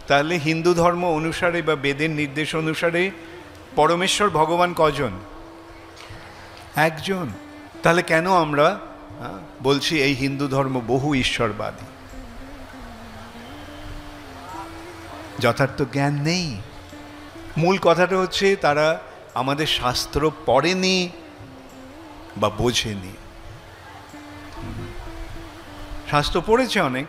তাহলে হিন্দু ধর্ম অনুসারে বা বেদের নির্দেশ অনুসারে পরমেশ্বর ভগবান কজন? একজন। তাহলে কেন আমরা বলছি এই হিন্দু ধর্ম বহু ঈশ্বরবাদী? যথার্থ জ্ঞান নেই। মূল কথাটা হচ্ছে তারা আমাদের শাস্ত্র পড়েনি বা বোঝেনি। শাস্ত্র পড়েছে অনেক,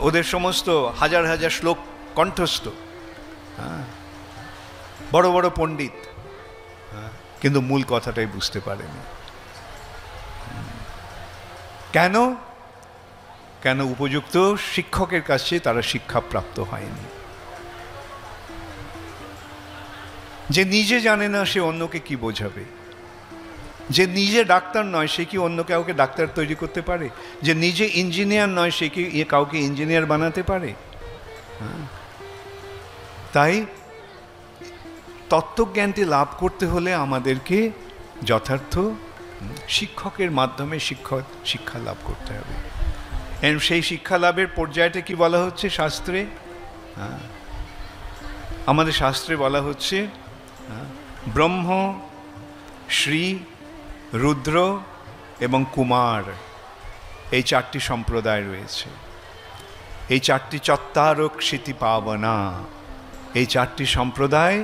ওদের সমস্ত হাজার হাজার শ্লোক কণ্ঠস্থ, বড় বড় পণ্ডিত, কিন্তু মূল কথাটাই বুঝতে পারেনি। কেন? কেন উপযুক্ত শিক্ষকের কাছে তারা শিক্ষাপ্রাপ্ত হয়নি। যে নিজে জানে না সে অন্যকে কি বোঝাবে? যে নিজে ডাক্তার নয় সে কি অন্য কাউকে ডাক্তার তৈরি করতে পারে? যে নিজে ইঞ্জিনিয়ার নয় সে কি কাউকে ইঞ্জিনিয়ার বানাতে পারে? তাই তত্ত্বজ্ঞানটি লাভ করতে হলে আমাদেরকে যথার্থ শিক্ষকের মাধ্যমে শিক্ষা লাভ করতে হবে। সেই শিক্ষা লাভের পর্যায়টা কি বলা হচ্ছে শাস্ত্রে? আমাদের শাস্ত্রে বলা হচ্ছে ব্রহ্ম, শ্রী, রুদ্র এবং কুমার, এই চারটি সম্প্রদায় রয়েছে। এই চারটি চত্তারক ক্ষিতি পাবনা, এই চারটি সম্প্রদায়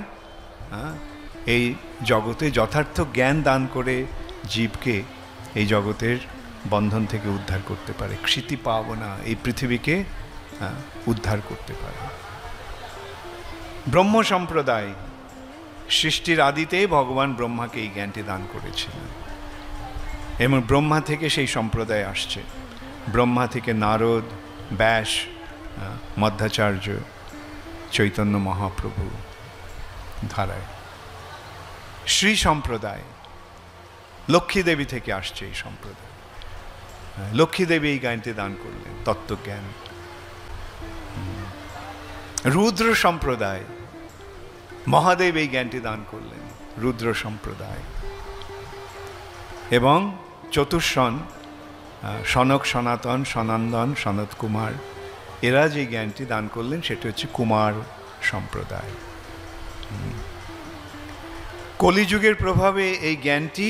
এই জগতে যথার্থ জ্ঞান দান করে জীবকে এই জগতের বন্ধন থেকে উদ্ধার করতে পারে। ক্ষিতি পাবনা, এই পৃথিবীকে উদ্ধার করতে পারে। ব্রহ্ম সম্প্রদায়, সৃষ্টির আদিতে ভগবান ব্রহ্মাকে এই জ্ঞানটি দান করেছিলেন এবং ব্রহ্মা থেকে সেই সম্প্রদায় আসছে। ব্রহ্মা থেকে নারদ, ব্যাস, মধ্বাচার্য, চৈতন্য মহাপ্রভু ধারায়। শ্রী সম্প্রদায় লক্ষ্মী দেবী থেকে আসছে এই সম্প্রদায়। লক্ষ্মী দেবী এই জ্ঞানটি দান করলেন, তত্ত্বজ্ঞান। রুদ্র সম্প্রদায়, মহাদেব এই জ্ঞানটি দান করলেন, রুদ্র সম্প্রদায়। এবং চতুর্শন, সনক, সনাতন, সনন্দন, সনত কুমার, এরা যে জ্ঞানটি দান করলেন সেটা হচ্ছে কুমার সম্প্রদায়। কলিযুগের প্রভাবে এই জ্ঞানটি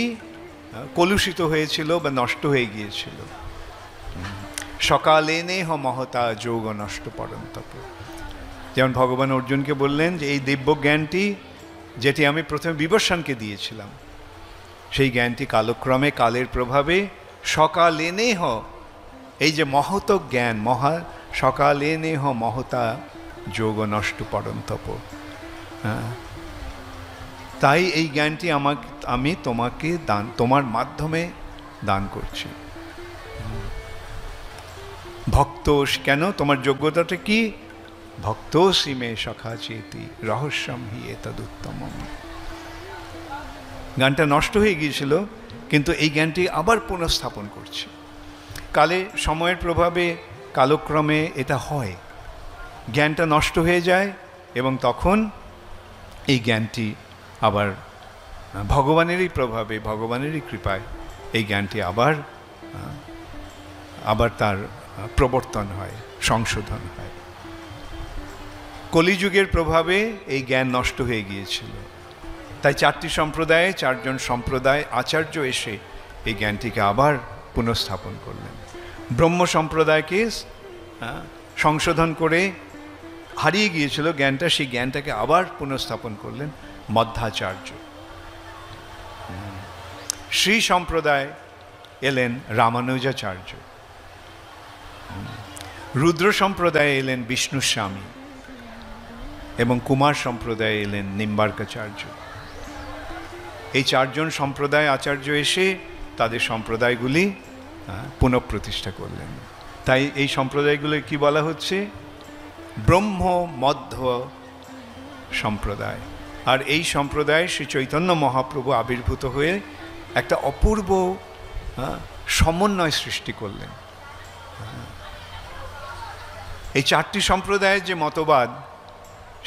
কলুষিত হয়েছিল বা নষ্ট হয়ে গিয়েছিল। সকালে নেহ মহতা যোগ নষ্ট পরন্তপ। যেমন ভগবান অর্জুনকে বললেন যে এই দিব্য জ্ঞানটি যেটি আমি প্রথমে বিবস্বানকে দিয়েছিলাম, সেই জ্ঞানটি কালক্রমে কালের প্রভাবে সকালে নেহ, এই যে মহত জ্ঞান, সকালে নেহ মহতা যোগ নষ্ট পরন্তপ, তাই এই জ্ঞানটি আমি তোমাকে তোমার মাধ্যমে দান করছি। ভক্ত, কেন? তোমার যোগ্যতাটা কি? ভক্ত সীমে সখা চেতি রহস্যম হি এতদুত্তম। জ্ঞানটা নষ্ট হয়ে গিয়েছিল, কিন্তু এই জ্ঞানটি আবার পুনঃস্থাপন করছে। কালে, সময়ের প্রভাবে, কালক্রমে এটা হয়, জ্ঞানটা নষ্ট হয়ে যায় এবং তখন এই জ্ঞানটি আবার ভগবানেরই প্রভাবে, ভগবানেরই কৃপায় এই জ্ঞানটি আবার তার প্রবর্তন হয়, সংশোধন হয়। কলিযুগের প্রভাবে এই জ্ঞান নষ্ট হয়ে গিয়েছিল, তাই চারটি সম্প্রদায়ে চারজন সম্প্রদায় আচার্য এসে এই জ্ঞানটিকে আবার পুনঃস্থাপন করলেন। ব্রহ্ম সম্প্রদায়কে সংশোধন করে হারিয়ে গিয়েছিল জ্ঞানটা, সেই জ্ঞানটাকে আবার পুনঃস্থাপন করলেন মধ্বাচার্য। শ্রী সম্প্রদায় এলেন রামানুজাচার্য। রুদ্র সম্প্রদায়ে এলেন বিষ্ণুস্বামী এবং কুমার সম্প্রদায়ে এলেন নিম্বার্কাচার্য। এই চারজন সম্প্রদায় আচার্য এসে তাদের সম্প্রদায়গুলি পুনঃপ্রতিষ্ঠা করলেন। তাই এই সম্প্রদায়গুলি কি বলা হচ্ছে? ব্রহ্ম মধ্য সম্প্রদায়। আর এই সম্প্রদায় শ্রী চৈতন্য মহাপ্রভু আবির্ভূত হয়ে একটা অপূর্ব সমন্বয় সৃষ্টি করলেন। এই চারটি সম্প্রদায়ের যে মতবাদ,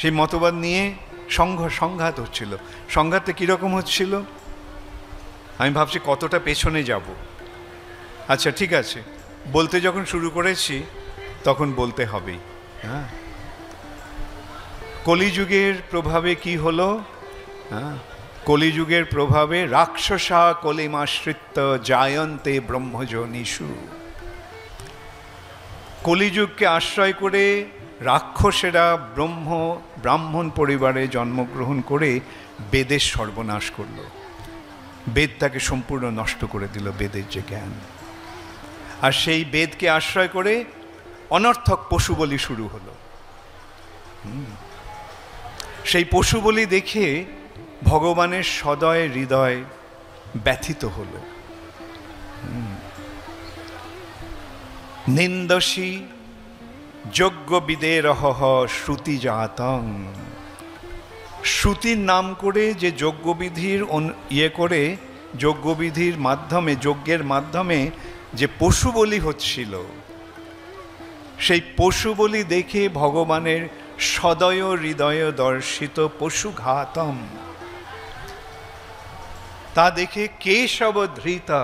সেই মতবাদ নিয়ে সংঘাত হচ্ছিল। সংঘাতটা কীরকম হচ্ছিল? আমি ভাবছি কতটা পেছনে যাব। আচ্ছা ঠিক আছে, বলতে যখন শুরু করেছি তখন বলতে হবেই। হ্যাঁ, কলিযুগের প্রভাবে কি হলো? হ্যাঁ, কলিযুগের প্রভাবে রাক্ষসা কলিমাশ্রিত জায়ন্তে ব্রহ্মজনীষু। কলিযুগকে আশ্রয় করে রাক্ষসেরা ব্রাহ্মণ পরিবারে জন্মগ্রহণ করে বেদের সর্বনাশ করল। বেদটাকে সম্পূর্ণ নষ্ট করে দিল, বেদের যে জ্ঞান। আর সেই বেদকে আশ্রয় করে অনর্থক পশু বলি শুরু হলো। সেই পশু বলি দেখে ভগবানের সদয় হৃদয় ব্যথিত হল। নিন্দসী যজ্ঞবিদেরহ শ্রুতি জাতং। শ্রুতির নাম করে যে যজ্ঞবিধির করে যজ্ঞবিধির মাধ্যমে, যজ্ঞের মাধ্যমে যে পশু বলি হচ্ছিল, সেই পশু বলি দেখে ভগবানের সদয় হৃদয় দর্শিত পশুঘাতম, তা দেখে কেশব ধৃতা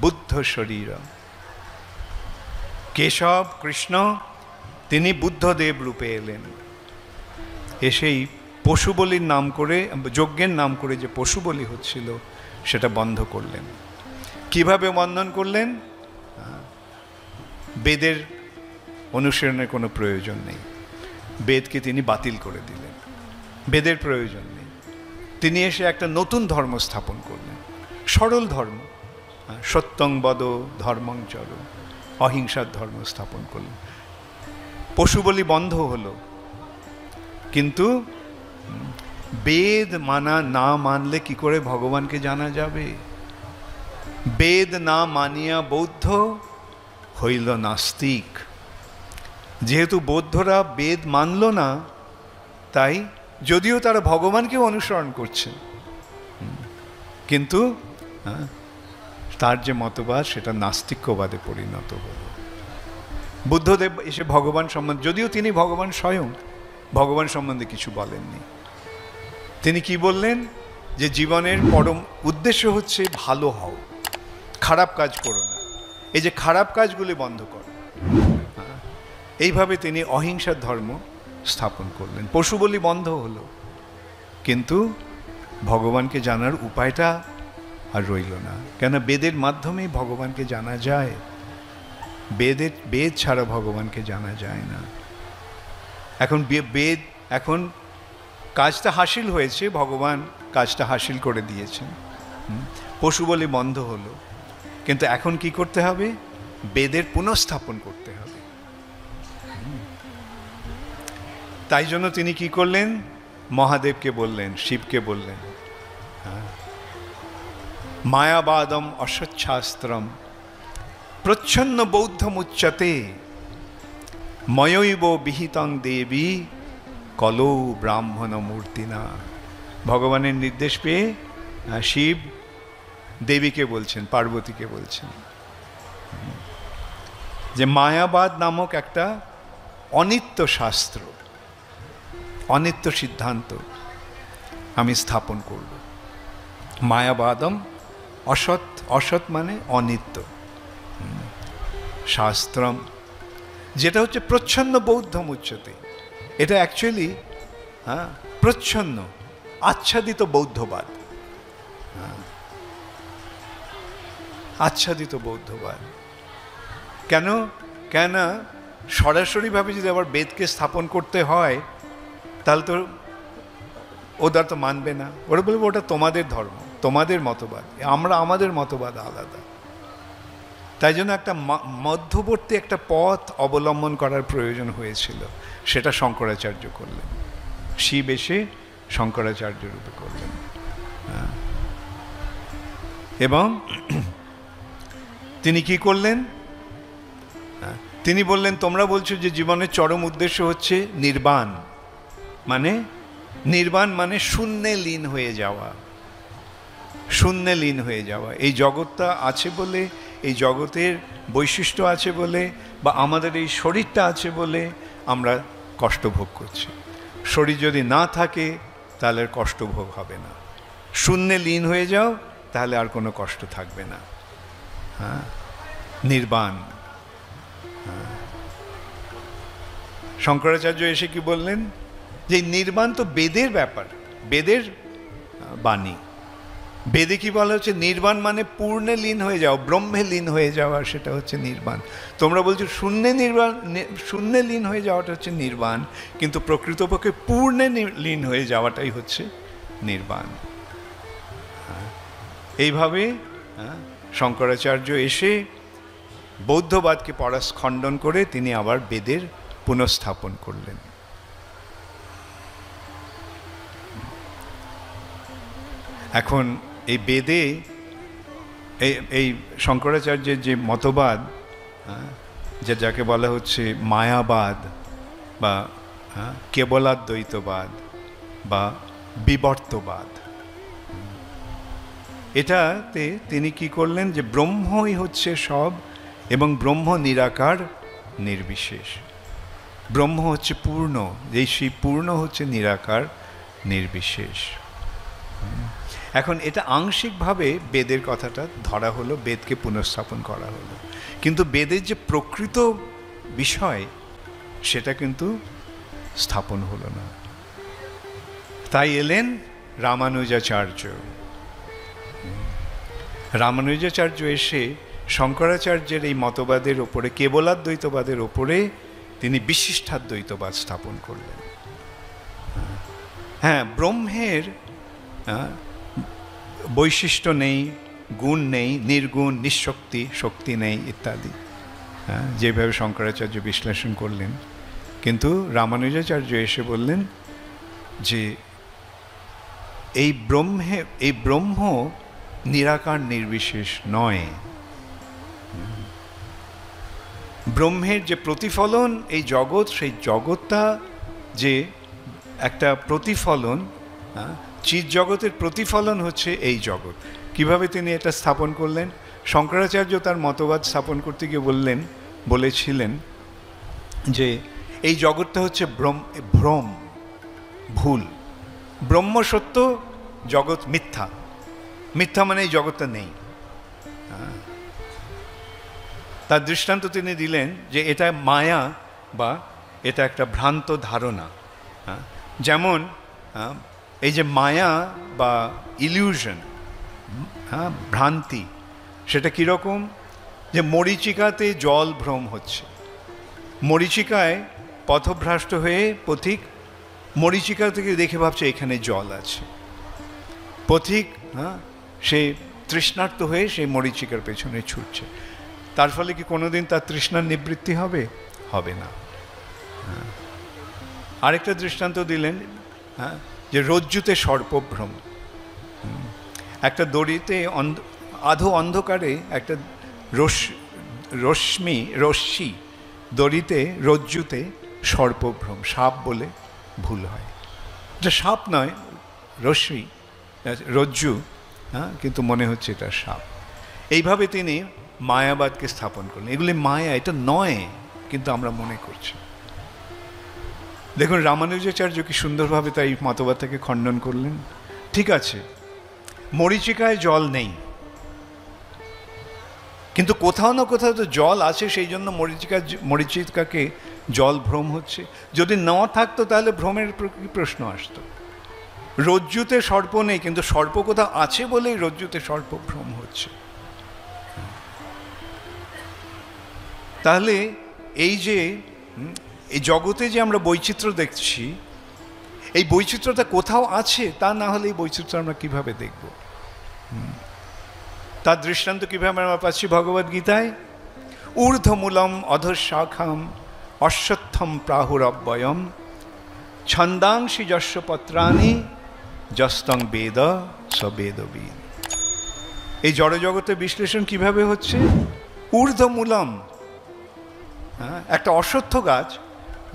বুদ্ধ শরীর। কেশব কৃষ্ণ তিনি বুদ্ধদেব রূপে এলেন, এসেই পশু বলির নাম করে, যজ্ঞের নাম করে যে পশু বলি হচ্ছিল সেটা বন্ধ করলেন। কিভাবে বন্ধন করলেন? বেদের অনুসরণের কোনো প্রয়োজন নেই, বেদকে তিনি বাতিল করে দিলেন, বেদের প্রয়োজন নেই। তিনি এসে একটা নতুন ধর্ম স্থাপন করলেন, সরল ধর্ম, সত্যং বদ ধর্মং চর, অহিংসার ধর্ম স্থাপন করলেন। পশু বলি বন্ধ হলো, কিন্তু বেদ না মানলে কি করে ভগবানকে জানা যাবে? বেদ না মানিয়া বৌদ্ধ হইল নাস্তিক। যেহেতু বৌদ্ধরা বেদ মানল না, তাই যদিও তারা ভগবানকেও অনুসরণ করছে, কিন্তু তার যে মতবাদ সেটা নাস্তিক্যবাদে পরিণত হল। বুদ্ধদেব এসে ভগবান সম্বন্ধে, যদিও তিনি ভগবান স্বয়ং, ভগবান সম্বন্ধে কিছু বলেননি। তিনি কি বললেন? যে জীবনের পরম উদ্দেশ্য হচ্ছে ভালো হও, খারাপ কাজ করো না, এই যে খারাপ কাজগুলি বন্ধ করো। এইভাবে তিনি অহিংসার ধর্ম স্থাপন করলেন। পশু বলি বন্ধ হলো, কিন্তু ভগবানকে জানার উপায়টা আর রইল না। কেন? বেদের মাধ্যমেই ভগবানকে জানা যায়, বেদ ছাড়া ভগবানকে জানা যায় না। এখন কাজটা হাসিল হয়েছে, ভগবান কাজটা হাসিল করে দিয়েছেন, পশু বলি বন্ধ হলো, কিন্তু এখন কি করতে হবে? বেদের পুনঃস্থাপন করতে হবে। তাই জন্য তিনি কি করলেন? মহাদেবকে বললেন, শিবকে বললেন, মায়াবাদম অসচ্ছাস্ত্রম প্রচ্ছন্ন বৌদ্ধমুচ্যতে ময়ৈব বিহিতং দেবী কলৌ ব্রাহ্মণ মূর্তিনা। ভগবানের নির্দেশ পেয়ে শিব দেবীকে বলছেন, পার্বতীকে বলছেন যে মায়াবাদ নামক একটা অনিত্য শাস্ত্র, অনিত্য সিদ্ধান্ত আমি স্থাপন করব। মায়াবাদম অসৎ, অসৎ মানে অনিত্য, শাস্ত্রম যেটা হচ্ছে প্রচ্ছন্ন বৌদ্ধম উচ্চতে, এটা অ্যাকচুয়ালি প্রচ্ছন্ন আচ্ছাদিত বৌদ্ধবাদ, আচ্ছাদিত বৌদ্ধবাদ। কেন? কেন সরাসরিভাবে যদি আবার বেদকে স্থাপন করতে হয় তাহলে তো ওরা তো মানবে না, ওরা বলবে ওটা তোমাদের ধর্ম, তোমাদের মতবাদ, আমরা আমাদের মতবাদ আলাদা। তাই জন্য একটা মধ্যবর্তী একটা পথ অবলম্বন করার প্রয়োজন হয়েছিল, সেটা শঙ্করাচার্য করলেন, শিব এসে শঙ্করাচার্য রূপে করলেন। এবং তিনি কি করলেন? তিনি বললেন, তোমরা বলছো যে জীবনের চরম উদ্দেশ্য হচ্ছে নির্বাণ, মানে শূন্যে লীন হয়ে যাওয়া, শূন্যে লীন হয়ে যাওয়া। এই জগৎটা আছে বলে, এই জগতের বৈশিষ্ট্য আছে বলে, বা আমাদের এই শরীরটা আছে বলে আমরা কষ্ট ভোগ করছি। শরীর যদি না থাকে তাহলে কষ্ট ভোগ হবে না। শূন্যে লীন হয়ে যাও, তাহলে আর কোনো কষ্ট থাকবে না। নির্বাণ। শঙ্করাচার্য এসে কি বললেন, যে নির্বাণ তো বেদের ব্যাপার, বেদের বাণী। বেদে কি বলা হচ্ছে, নির্বাণ মানে পূর্ণে লীন হয়ে যাওয়া, ব্রহ্মে লীন হয়ে যাওয়া, সেটা হচ্ছে নির্বাণ। তোমরা বলছো শূন্যে নির্বাণ, শূন্যে লীন হয়ে যাওয়াটা হচ্ছে নির্বাণ, কিন্তু প্রকৃতপক্ষে পূর্ণে লীন হয়ে যাওয়াটাই হচ্ছে নির্বাণ। এইভাবে শঙ্করাচার্য এসে বৌদ্ধবাদকে খণ্ডন করে তিনি আবার বেদের পুনঃস্থাপন করলেন। এখন এই বেদে এই শঙ্করাচার্যের যে মতবাদ, যাকে বলা হচ্ছে মায়াবাদ বা কেবলাদ্বৈতবাদ বা বিবর্তবাদ, এটাতে তিনি কি করলেন, যে ব্রহ্মই হচ্ছে সব এবং ব্রহ্ম নিরাকার নির্বিশেষ। ব্রহ্ম হচ্ছে পূর্ণ, এই সেই পূর্ণ হচ্ছে নিরাকার নির্বিশেষ। এখন এটা আংশিকভাবে বেদের কথাটা ধরা হলো, বেদকে পুনঃস্থাপন করা হলো, কিন্তু বেদের যে প্রকৃত বিষয় সেটা কিন্তু স্থাপন হলো না। তাই এলেন রামানুজাচার্য। রামানুজাচার্য এসে শঙ্করাচার্যের এই মতবাদের ওপরে, কেবলাদ্বৈতবাদের ওপরে তিনি বিশিষ্টাদ্বৈতবাদ স্থাপন করলেন। হ্যাঁ, ব্রহ্মের বৈশিষ্ট্য নেই, গুণ নেই, নির্গুণ, নিঃশক্তি, শক্তি নেই ইত্যাদি, যেভাবে শঙ্করাচার্য বিশ্লেষণ করলেন। কিন্তু রামানুজাচার্য এসে বললেন যে এই ব্রহ্ম নিরাকার নির্বিশেষ নয়। ব্রহ্মের যে প্রতিফলন এই জগৎ, সেই জগৎটা যে একটা প্রতিফলন, চিৎ জগতের প্রতিফলন হচ্ছে এই জগৎ। কিভাবে তিনি এটা স্থাপন করলেন? শঙ্করাচার্য তার মতবাদ স্থাপন করতে গিয়ে বলেছিলেন যে এই জগৎটা হচ্ছে ভ্রম, ভুল। ব্রহ্ম সত্য, জগৎ মিথ্যা। মিথ্যা মানে এই জগৎটা নেই। তার দৃষ্টান্ত তিনি দিলেন যে এটা মায়া বা এটা একটা ভ্রান্ত ধারণা। যেমন এই যে মায়া বা ইলিউশন, ভ্রান্তি, সেটা কীরকম? যে মরীচিকাতে জল ভ্রম হচ্ছে, মরীচিকায় পথভ্রষ্ট হয়ে পথিক মরীচিকা থেকে দেখে ভাবছে এখানে জল আছে। পথিক সে তৃষ্ণার্ত হয়ে সেই মরীচিকার পেছনে ছুটছে। তার ফলে কি কোনোদিন তার তৃষ্ণার নিবৃত্তি হবে? হবে না। আরেকটা দৃষ্টান্ত দিলেন, যে রজ্জুতে সর্পভ্রম। একটা দড়িতে আধো অন্ধকারে একটা রশ্মি দড়িতে, রজ্জুতে সর্পভ্রম, সাপ বলে ভুল হয়। এটা সাপ নয়, রজ্জু, কিন্তু মনে হচ্ছে এটা সাপ। এইভাবে তিনি মায়াবাদকে স্থাপন করলেন। এগুলি মায়া, এটা নয়, কিন্তু আমরা মনে করছি। দেখুন রামানুজাচার্য কি সুন্দরভাবে তাই মতবাদটাকে খণ্ডন করলেন। ঠিক আছে, মরীচিকায় জল নেই, কিন্তু কোথাও না কোথাও তো জল আছে, সেই জন্য মরীচিকাকে জল ভ্রম হচ্ছে। যদি না থাকতো তাহলে ভ্রমের কি প্রশ্ন আসতো? রজ্জুতে সর্প নেই, কিন্তু সর্প কোথাও আছে বলেই রজ্জুতে সর্প ভ্রম হচ্ছে। তাহলে এই যে এই জগতে যে আমরা বৈচিত্র্য দেখছি, এই বৈচিত্র্যটা কোথাও আছে, তা না হলে এই বৈচিত্র্য আমরা কীভাবে দেখব? তার দৃষ্টান্ত কীভাবে আমরা পাচ্ছি ভগবদ্গীতায়? ঊর্ধ্বমূলম অধঃশাখাম অশ্বত্থম প্রাহুরব্বয়ম ছন্দাংশি যস্য পত্রাণি যস্তং বেদ স বেদবিদ। এই জড়জগতের বিশ্লেষণ কিভাবে হচ্ছে? ঊর্ধ্বমূলম, একটা অশ্বত্থ গাছ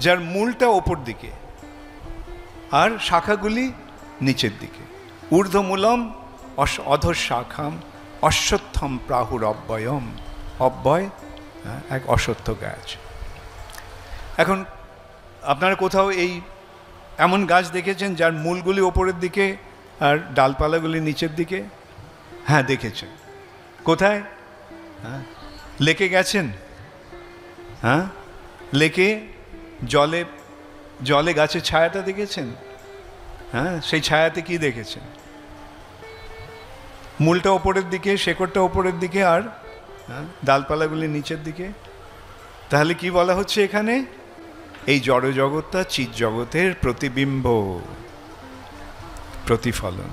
যার মূলটা ওপর দিকে আর শাখাগুলি নিচের দিকে। ঊর্ধ্বমূলম অধঃশাখাম অশ্বত্থম প্রাহুর অব্যয়ম। অব্যয় এক অশ্বত্থ গাছ। এখন আপনারা কোথাও এই এমন গাছ দেখেছেন যার মূলগুলি ওপরের দিকে আর ডালপালাগুলি নিচের দিকে? হ্যাঁ, দেখেছেন। কোথায়? লেকে গেছেন? লেকে জলে জলে গাছের ছায়াটা দেখেছেন? হ্যাঁ, সেই ছায়াতে কি দেখেছেন? মূলটা ওপরের দিকে, শেকড়টা ওপরের দিকে, আর ডালপালাগুলি নিচের দিকে। তাহলে কি বলা হচ্ছে এখানে? এই জড় জগৎটা চিৎ জগতের প্রতিবিম্ব, প্রতিফলন।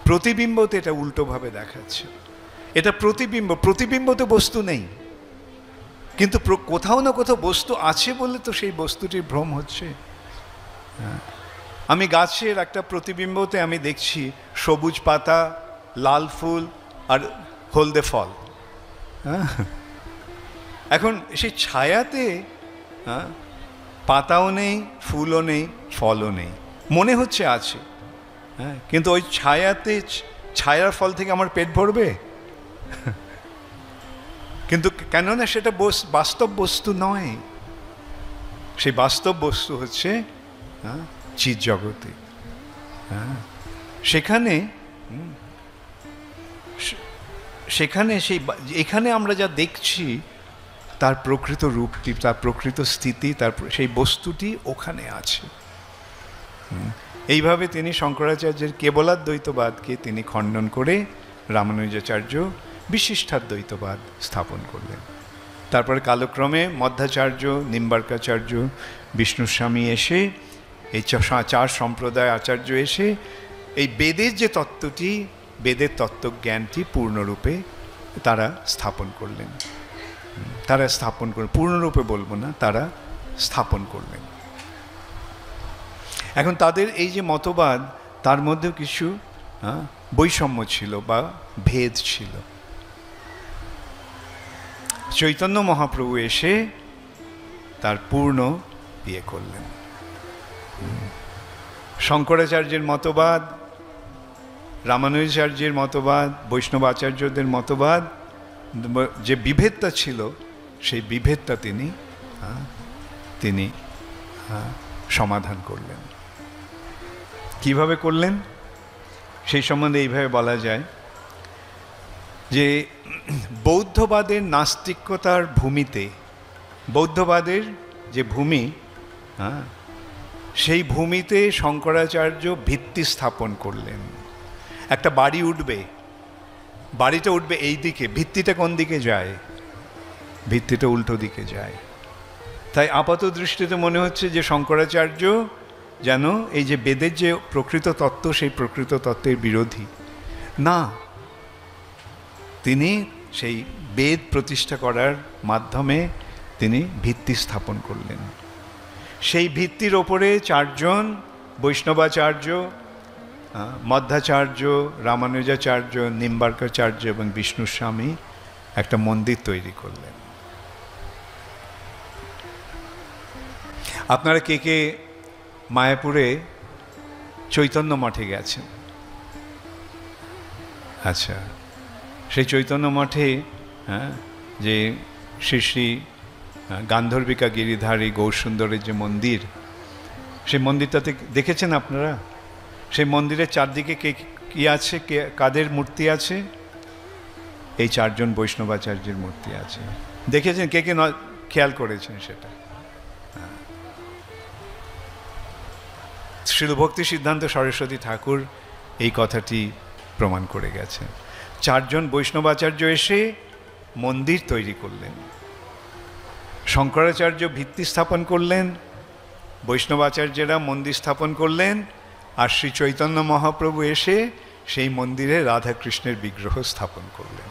প্রতিবিম্বতে এটা উল্টোভাবে দেখাচ্ছে। এটা প্রতিবিম্ব, প্রতিবিম্বতে বস্তু নেই, কিন্তু কোথাও না কোথাও বস্তু আছে বলে তো সেই বস্তুটির ভ্রম হচ্ছে। আমি গাছের একটা প্রতিবিম্বতে আমি দেখছি সবুজ পাতা, লাল ফুল আর হলদে ফল। এখন সেই ছায়াতে পাতাও নেই, ফুলও নেই, ফলও নেই, মনে হচ্ছে আছে। হ্যাঁ, কিন্তু ওই ছায়াতে, ছায়ার ফল থেকে আমার পেট ভরবে? কিন্তু কেননা সেটা বাস্তব বস্তু নয়। সেই বাস্তব বস্তু হচ্ছে চিৎ জগতে। সেখানে সেখানে সেই এখানে আমরা যা দেখছি তার প্রকৃত রূপটি, তার প্রকৃত স্থিতি, তার সেই বস্তুটি ওখানে আছে। এইভাবে তিনি শঙ্করাচার্যের কেবলাদ্বৈতবাদকে তিনি খণ্ডন করে রামানুজাচার্য বিশিষ্টাদ্বৈতবাদ স্থাপন করলেন। তারপরে কালক্রমে মধ্বাচার্য, নিম্বার্কাচার্য, বিষ্ণুস্বামী এসে, এই চার সম্প্রদায় আচার্য এসে এই বেদের যে তত্ত্বটি, বেদের তত্ত্বজ্ঞানটি পূর্ণরূপে তারা স্থাপন করলেন। তারা স্থাপন করলেন, পূর্ণরূপে বলবো না, তারা স্থাপন করলেন। এখন তাদের এই যে মতবাদ, তার মধ্যেও কিছু বৈষম্য ছিল বা ভেদ ছিল। চৈতন্য মহাপ্রভু এসে তার পূর্ণ ইয়ে করলেন। শঙ্করাচার্যের মতবাদ, রামানুজাচার্যের মতবাদ, বৈষ্ণব আচার্যদের মতবাদ, যে বিভেদটা ছিল সেই বিভেদটা তিনি সমাধান করলেন। কিভাবে করলেন সেই সম্বন্ধে এইভাবে বলা যায় যে বৌদ্ধবাদের নাস্তিকতার ভূমিতে, বৌদ্ধবাদের যে ভূমি, সেই ভূমিতে শঙ্করাচার্য ভিত্তি স্থাপন করলেন। একটা বাড়ি উঠবে, বাড়িটা উঠবে এই দিকে, ভিত্তিটা কোন দিকে যায়? ভিত্তিটা উল্টো দিকে যায়। তাই আপাত দৃষ্টিতে মনে হচ্ছে যে শঙ্করাচার্য যেন এই যে বেদের যে প্রকৃত তত্ত্ব, সেই প্রকৃত তত্ত্বের বিরোধী না। তিনি সেই বেদ প্রতিষ্ঠা করার মাধ্যমে তিনি ভিত্তি স্থাপন করলেন। সেই ভিত্তির ওপরে চারজন বৈষ্ণবাচার্য, মধ্বাচার্য, রামানুজাচার্য, নিম্বার্কাচার্য এবং বিষ্ণুস্বামী একটা মন্দির তৈরি করলেন। আপনারা কে কে মায়াপুরে চৈতন্য মঠে গেছেন? আচ্ছা, সেই চৈতন্য মঠে যে শ্রী শ্রী গান্ধর্বিকা গিরিধারী গৌরসুন্দরের যে মন্দির, সেই মন্দিরটাতে দেখেছেন আপনারা? সেই মন্দিরের চারদিকে কে কি আছে, কাদের মূর্তি আছে? এই চারজন বৈষ্ণবাচার্যের মূর্তি আছে। দেখেছেন? কে কে খেয়াল করেছেন সেটা? শ্রীলভক্তি সিদ্ধান্ত সরস্বতী ঠাকুর এই কথাটি প্রমাণ করে গেছেন। চারজন বৈষ্ণবাচার্য এসে মন্দির তৈরি করলেন। শঙ্করাচার্য ভিত্তি স্থাপন করলেন, বৈষ্ণবাচার্যেরা মন্দির স্থাপন করলেন, আর শ্রী চৈতন্য মহাপ্রভু এসে সেই মন্দিরে রাধাকৃষ্ণের বিগ্রহ স্থাপন করলেন।